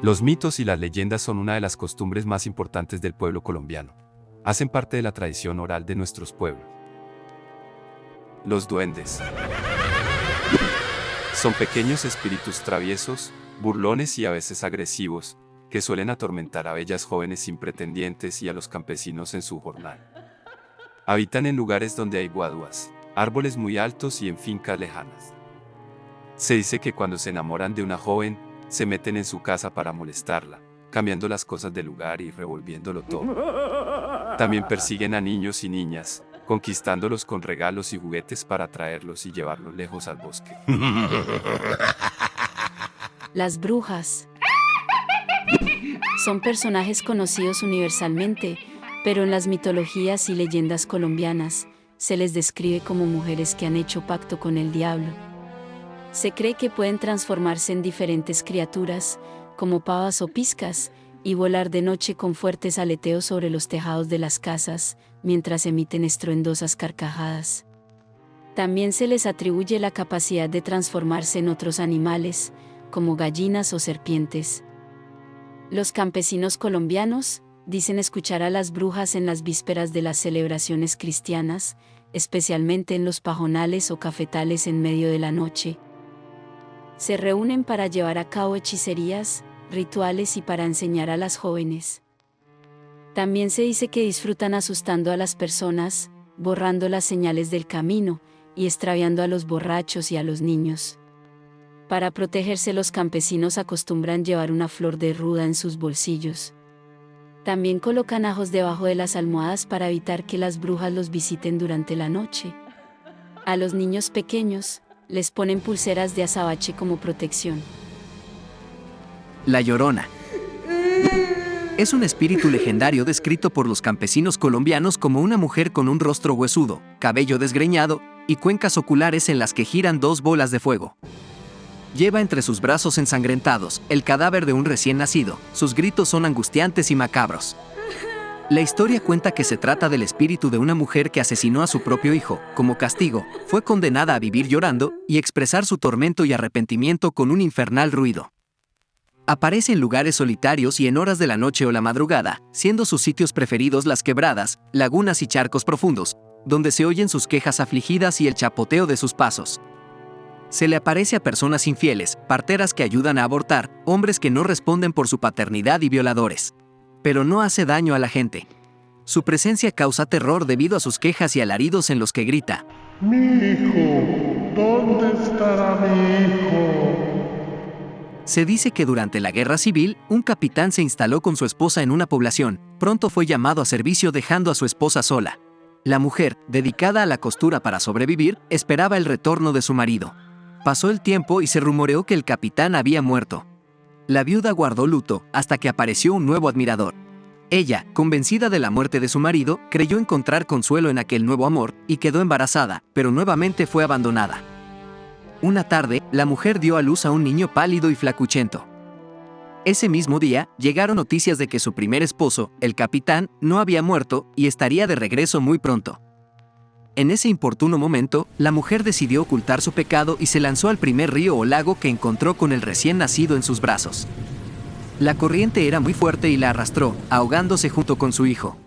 Los mitos y las leyendas son una de las costumbres más importantes del pueblo colombiano. Hacen parte de la tradición oral de nuestros pueblos. Los duendes son pequeños espíritus traviesos, burlones y a veces agresivos, que suelen atormentar a bellas jóvenes sin pretendientes y a los campesinos en su jornal. Habitan en lugares donde hay guaduas, árboles muy altos y en fincas lejanas. Se dice que cuando se enamoran de una joven, se meten en su casa para molestarla, cambiando las cosas del lugar y revolviéndolo todo. También persiguen a niños y niñas, conquistándolos con regalos y juguetes para traerlos y llevarlos lejos al bosque. Las brujas son personajes conocidos universalmente, pero en las mitologías y leyendas colombianas se les describe como mujeres que han hecho pacto con el diablo. Se cree que pueden transformarse en diferentes criaturas, como pavas o pizcas, y volar de noche con fuertes aleteos sobre los tejados de las casas, mientras emiten estruendosas carcajadas. También se les atribuye la capacidad de transformarse en otros animales, como gallinas o serpientes. Los campesinos colombianos dicen escuchar a las brujas en las vísperas de las celebraciones cristianas, especialmente en los pajonales o cafetales en medio de la noche. Se reúnen para llevar a cabo hechicerías, rituales y para enseñar a las jóvenes. También se dice que disfrutan asustando a las personas, borrando las señales del camino y extraviando a los borrachos y a los niños. Para protegerse, los campesinos acostumbran llevar una flor de ruda en sus bolsillos. También colocan ajos debajo de las almohadas para evitar que las brujas los visiten durante la noche. A los niños pequeños les ponen pulseras de azabache como protección. La Llorona es un espíritu legendario descrito por los campesinos colombianos como una mujer con un rostro huesudo, cabello desgreñado y cuencas oculares en las que giran dos bolas de fuego. Lleva entre sus brazos ensangrentados el cadáver de un recién nacido. Sus gritos son angustiantes y macabros. La historia cuenta que se trata del espíritu de una mujer que asesinó a su propio hijo. Como castigo, fue condenada a vivir llorando y expresar su tormento y arrepentimiento con un infernal ruido. Aparece en lugares solitarios y en horas de la noche o la madrugada, siendo sus sitios preferidos las quebradas, lagunas y charcos profundos, donde se oyen sus quejas afligidas y el chapoteo de sus pasos. Se le aparece a personas infieles, parteras que ayudan a abortar, hombres que no responden por su paternidad y violadores. Pero no hace daño a la gente. Su presencia causa terror debido a sus quejas y alaridos en los que grita: Mi hijo, ¿dónde estará mi hijo? Se dice que durante la Guerra Civil, un capitán se instaló con su esposa en una población. Pronto fue llamado a servicio dejando a su esposa sola. La mujer, dedicada a la costura para sobrevivir, esperaba el retorno de su marido. Pasó el tiempo y se rumoreó que el capitán había muerto. La viuda guardó luto hasta que apareció un nuevo admirador. Ella, convencida de la muerte de su marido, creyó encontrar consuelo en aquel nuevo amor y quedó embarazada, pero nuevamente fue abandonada. Una tarde, la mujer dio a luz a un niño pálido y flacuchento. Ese mismo día, llegaron noticias de que su primer esposo, el capitán, no había muerto y estaría de regreso muy pronto. En ese importuno momento, la mujer decidió ocultar su pecado y se lanzó al primer río o lago que encontró con el recién nacido en sus brazos. La corriente era muy fuerte y la arrastró, ahogándose junto con su hijo.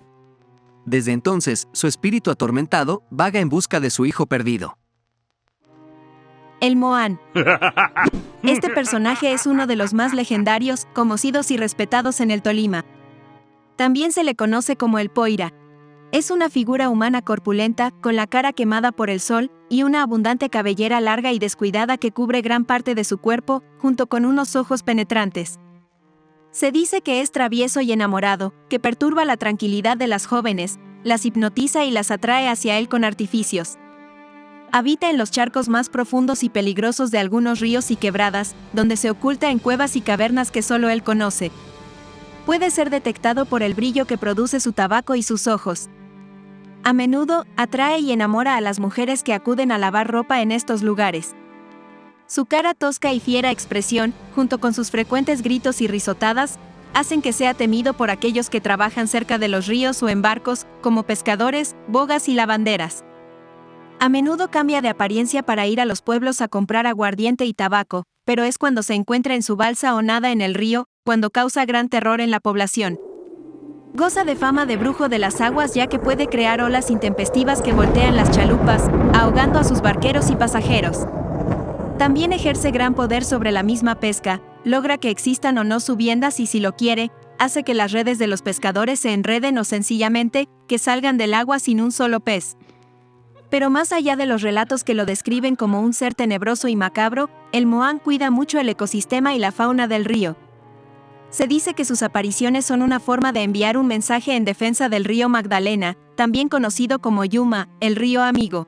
Desde entonces, su espíritu atormentado vaga en busca de su hijo perdido. El Moán. Este personaje es uno de los más legendarios, conocidos y respetados en el Tolima. También se le conoce como el Poira. Es una figura humana corpulenta, con la cara quemada por el sol, y una abundante cabellera larga y descuidada que cubre gran parte de su cuerpo, junto con unos ojos penetrantes. Se dice que es travieso y enamorado, que perturba la tranquilidad de las jóvenes, las hipnotiza y las atrae hacia él con artificios. Habita en los charcos más profundos y peligrosos de algunos ríos y quebradas, donde se oculta en cuevas y cavernas que solo él conoce. Puede ser detectado por el brillo que produce su tabaco y sus ojos. A menudo, atrae y enamora a las mujeres que acuden a lavar ropa en estos lugares. Su cara tosca y fiera expresión, junto con sus frecuentes gritos y risotadas, hacen que sea temido por aquellos que trabajan cerca de los ríos o en barcos, como pescadores, bogas y lavanderas. A menudo cambia de apariencia para ir a los pueblos a comprar aguardiente y tabaco, pero es cuando se encuentra en su balsa o nada en el río, cuando causa gran terror en la población. Goza de fama de brujo de las aguas ya que puede crear olas intempestivas que voltean las chalupas, ahogando a sus barqueros y pasajeros. También ejerce gran poder sobre la misma pesca, logra que existan o no subiendas y si lo quiere, hace que las redes de los pescadores se enreden o sencillamente, que salgan del agua sin un solo pez. Pero más allá de los relatos que lo describen como un ser tenebroso y macabro, el Moán cuida mucho el ecosistema y la fauna del río. Se dice que sus apariciones son una forma de enviar un mensaje en defensa del río Magdalena, también conocido como Yuma, el río amigo.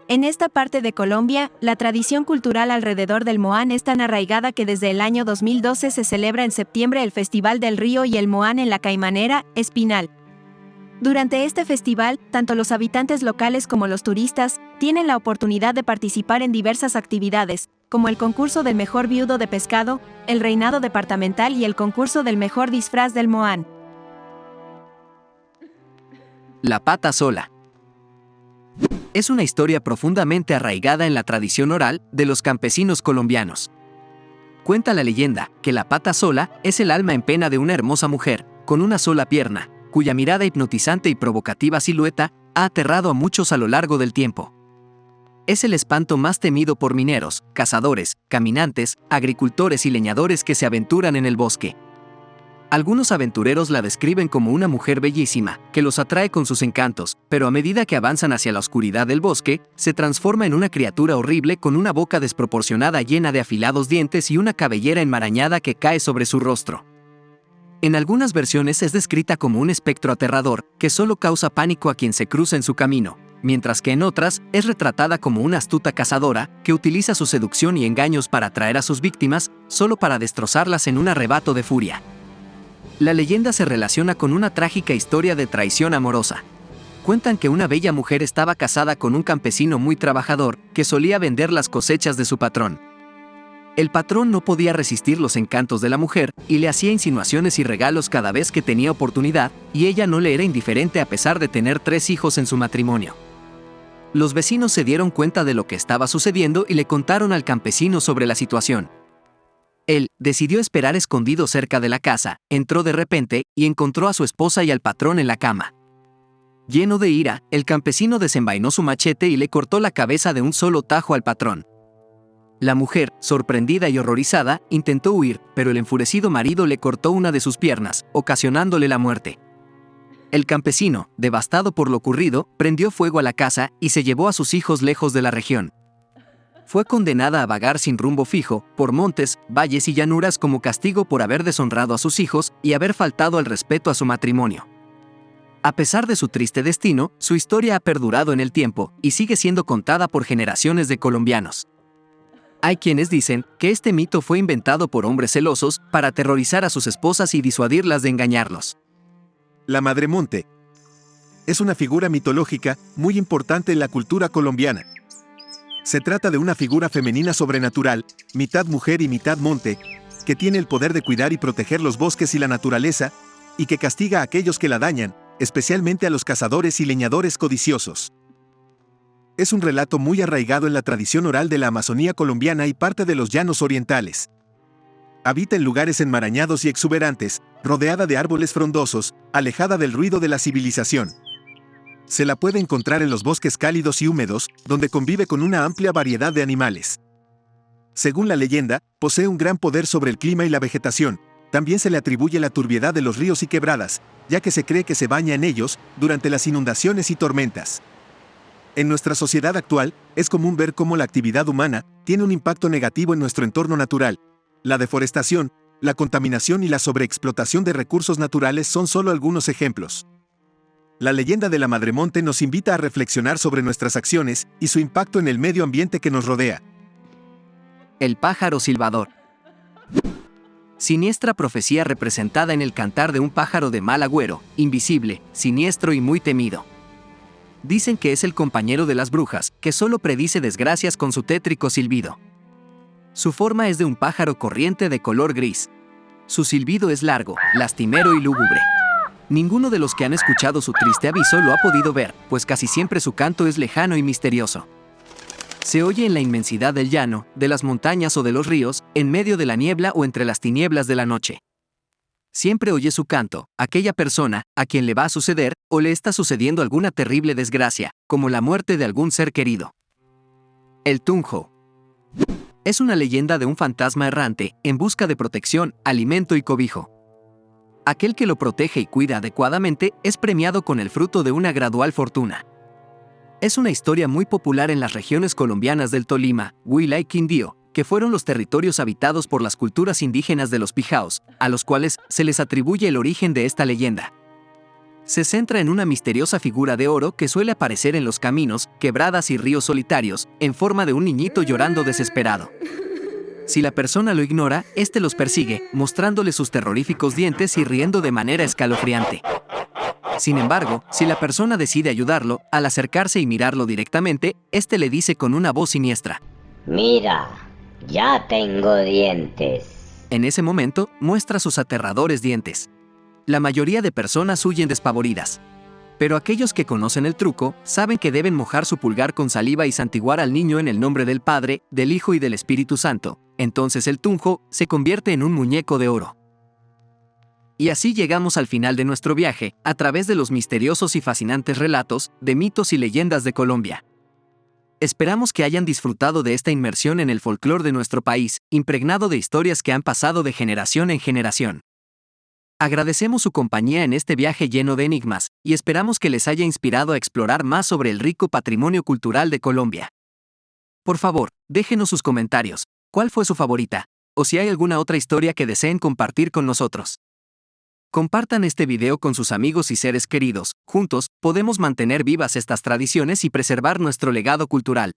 En esta parte de Colombia, la tradición cultural alrededor del Moán es tan arraigada que desde el año 2012 se celebra en septiembre el Festival del Río y el Moán en la Caimanera, Espinal. Durante este festival, tanto los habitantes locales como los turistas tienen la oportunidad de participar en diversas actividades, como el concurso del mejor viudo de pescado, el reinado departamental y el concurso del mejor disfraz del Moán. La pata sola. Es una historia profundamente arraigada en la tradición oral de los campesinos colombianos. Cuenta la leyenda que la pata sola es el alma en pena de una hermosa mujer, con una sola pierna, cuya mirada hipnotizante y provocativa silueta ha aterrado a muchos a lo largo del tiempo. Es el espanto más temido por mineros, cazadores, caminantes, agricultores y leñadores que se aventuran en el bosque. Algunos aventureros la describen como una mujer bellísima, que los atrae con sus encantos, pero a medida que avanzan hacia la oscuridad del bosque, se transforma en una criatura horrible con una boca desproporcionada llena de afilados dientes y una cabellera enmarañada que cae sobre su rostro. En algunas versiones es descrita como un espectro aterrador, que solo causa pánico a quien se cruza en su camino, mientras que en otras es retratada como una astuta cazadora, que utiliza su seducción y engaños para atraer a sus víctimas, solo para destrozarlas en un arrebato de furia. La leyenda se relaciona con una trágica historia de traición amorosa. Cuentan que una bella mujer estaba casada con un campesino muy trabajador, que solía vender las cosechas de su patrón. El patrón no podía resistir los encantos de la mujer y le hacía insinuaciones y regalos cada vez que tenía oportunidad, y ella no le era indiferente a pesar de tener 3 hijos en su matrimonio. Los vecinos se dieron cuenta de lo que estaba sucediendo y le contaron al campesino sobre la situación. Él decidió esperar escondido cerca de la casa, entró de repente y encontró a su esposa y al patrón en la cama. Lleno de ira, el campesino desenvainó su machete y le cortó la cabeza de un solo tajo al patrón. La mujer, sorprendida y horrorizada, intentó huir, pero el enfurecido marido le cortó una de sus piernas, ocasionándole la muerte. El campesino, devastado por lo ocurrido, prendió fuego a la casa y se llevó a sus hijos lejos de la región. Fue condenada a vagar sin rumbo fijo, por montes, valles y llanuras como castigo por haber deshonrado a sus hijos y haber faltado al respeto a su matrimonio. A pesar de su triste destino, su historia ha perdurado en el tiempo y sigue siendo contada por generaciones de colombianos. Hay quienes dicen que este mito fue inventado por hombres celosos para aterrorizar a sus esposas y disuadirlas de engañarlos. La Madremonte es una figura mitológica muy importante en la cultura colombiana. Se trata de una figura femenina sobrenatural, mitad mujer y mitad monte, que tiene el poder de cuidar y proteger los bosques y la naturaleza, y que castiga a aquellos que la dañan, especialmente a los cazadores y leñadores codiciosos. Es un relato muy arraigado en la tradición oral de la Amazonía colombiana y parte de los llanos orientales. Habita en lugares enmarañados y exuberantes, rodeada de árboles frondosos, alejada del ruido de la civilización. Se la puede encontrar en los bosques cálidos y húmedos, donde convive con una amplia variedad de animales. Según la leyenda, posee un gran poder sobre el clima y la vegetación. También se le atribuye la turbiedad de los ríos y quebradas, ya que se cree que se baña en ellos durante las inundaciones y tormentas. En nuestra sociedad actual, es común ver cómo la actividad humana tiene un impacto negativo en nuestro entorno natural. La deforestación, la contaminación y la sobreexplotación de recursos naturales son solo algunos ejemplos. La leyenda de la Madremonte nos invita a reflexionar sobre nuestras acciones y su impacto en el medio ambiente que nos rodea. El pájaro silbador. Siniestra profecía representada en el cantar de un pájaro de mal agüero, invisible, siniestro y muy temido. Dicen que es el compañero de las brujas, que solo predice desgracias con su tétrico silbido. Su forma es de un pájaro corriente de color gris. Su silbido es largo, lastimero y lúgubre. Ninguno de los que han escuchado su triste aviso lo ha podido ver, pues casi siempre su canto es lejano y misterioso. Se oye en la inmensidad del llano, de las montañas o de los ríos, en medio de la niebla o entre las tinieblas de la noche. Siempre oye su canto, aquella persona, a quien le va a suceder, o le está sucediendo alguna terrible desgracia, como la muerte de algún ser querido. El Tunjo. Es una leyenda de un fantasma errante, en busca de protección, alimento y cobijo. Aquel que lo protege y cuida adecuadamente es premiado con el fruto de una gradual fortuna. Es una historia muy popular en las regiones colombianas del Tolima, Huila y Quindío, que fueron los territorios habitados por las culturas indígenas de los Pijaos, a los cuales se les atribuye el origen de esta leyenda. Se centra en una misteriosa figura de oro que suele aparecer en los caminos, quebradas y ríos solitarios, en forma de un niñito llorando desesperado. Si la persona lo ignora, este los persigue, mostrándole sus terroríficos dientes y riendo de manera escalofriante. Sin embargo, si la persona decide ayudarlo, al acercarse y mirarlo directamente, este le dice con una voz siniestra: Mira, ya tengo dientes. En ese momento, muestra sus aterradores dientes. La mayoría de personas huyen despavoridas. Pero aquellos que conocen el truco, saben que deben mojar su pulgar con saliva y santiguar al niño en el nombre del Padre, del Hijo y del Espíritu Santo. Entonces el Tunjo se convierte en un muñeco de oro. Y así llegamos al final de nuestro viaje, a través de los misteriosos y fascinantes relatos, de mitos y leyendas de Colombia. Esperamos que hayan disfrutado de esta inmersión en el folclore de nuestro país, impregnado de historias que han pasado de generación en generación. Agradecemos su compañía en este viaje lleno de enigmas, y esperamos que les haya inspirado a explorar más sobre el rico patrimonio cultural de Colombia. Por favor, déjenos sus comentarios. ¿Cuál fue su favorita? O si hay alguna otra historia que deseen compartir con nosotros. Compartan este video con sus amigos y seres queridos. Juntos, podemos mantener vivas estas tradiciones y preservar nuestro legado cultural.